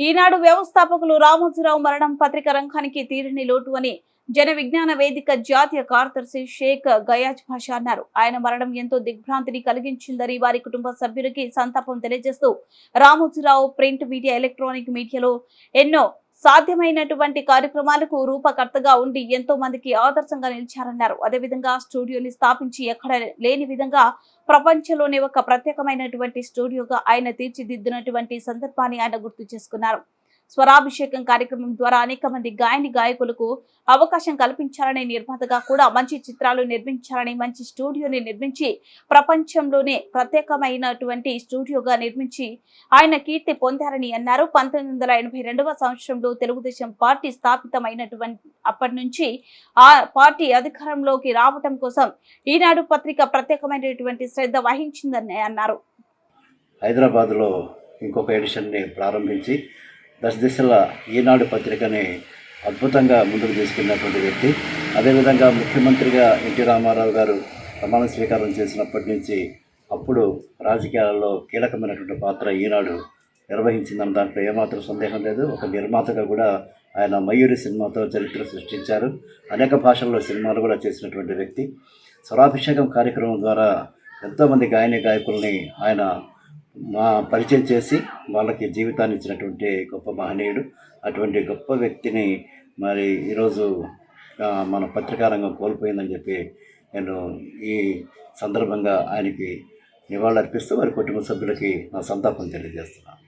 ఈనాడు వ్యవస్థాపకులు రామోజీరావు మరణం పత్రిక రంగానికి తీరని లోటు అని జన విజ్ఞాన వేదిక జాతీయ కార్యదర్శి షేక్ గయాజ్ భాషా అన్నారు. ఆయన మరణం ఎంతో దిగ్భ్రాంతిని కలిగించిందని వారి కుటుంబ సభ్యులకి సంతాపం తెలియజేస్తూ రామోజీరావు ప్రింట్ మీడియా, ఎలక్ట్రానిక్ మీడియాలో ఎన్నో సాధ్యమైనటువంటి కార్యక్రమాలకు రూపకర్తగా ఉండి ఎంతో మందికి ఆదర్శంగా నిలిచారన్నారు. అదేవిధంగా స్టూడియోని స్థాపించి ఎక్కడ లేని విధంగా ప్రపంచంలోనే ఒక ప్రత్యేకమైనటువంటి స్టూడియోగా ఆయన తీర్చిదిద్దినటువంటి సందర్భాన్ని ఆయన గుర్తు చేసుకున్నారు. స్వరాభిషేకం కార్యక్రమం ద్వారా అనేక మంది గాయకులకు అవకాశం కల్పించాలని, నిర్మాతగా కూడా మంచి చిత్రాలు నిర్మించాలని, మంచి స్టూడియోని నిర్మించి ప్రపంచంలోనే ప్రత్యేకమైనటువంటి స్టూడియోగా నిర్మించి ఆయన కీర్తి పొందారని అన్నారు. 1982వ సంవత్సరంలో తెలుగుదేశం పార్టీ స్థాపితమైనటువంటి అప్పటి నుంచి ఆ పార్టీ అధికారంలోకి రావటం కోసం ఈనాడు పత్రిక ప్రత్యేకమైనటువంటి శ్రద్ధ వహించిందని అన్నారు. హైదరాబాద్లో ఇంకొక ఎడిషన్ని ప్రారంభించి దశ దిశల ఈనాడు పత్రికని అద్భుతంగా ముందుకు తీసుకెళ్ళినటువంటి వ్యక్తి. అదేవిధంగా ముఖ్యమంత్రిగా ఎన్టీ రామారావు గారు ప్రమాణ స్వీకారం చేసినప్పటి నుంచి అప్పుడు రాజకీయాలలో కీలకమైనటువంటి పాత్ర ఈనాడు నిర్వహించిందన్న దాంట్లో ఏమాత్రం సందేహం లేదు. ఒక నిర్మాతగా కూడా ఆయన మయూరి సినిమాతో చరిత్ర సృష్టించారు. అనేక భాషల్లో సినిమాలు కూడా చేసినటువంటి వ్యక్తి. స్వరాభిషేకం కార్యక్రమం ద్వారా ఎంతోమంది గాయకుల్ని ఆయన పరిచయం చేసి వాళ్ళకి జీవితాన్ని ఇచ్చినటువంటి గొప్ప మహనీయుడు. అటువంటి గొప్ప వ్యక్తిని మరి ఈరోజు మన పత్రికా రంగం కోల్పోయిందని చెప్పి నేను ఈ సందర్భంగా ఆయనకి నివాళులర్పిస్తూ వారి కుటుంబ సభ్యులకి నా సంతాపం తెలియజేస్తున్నాను.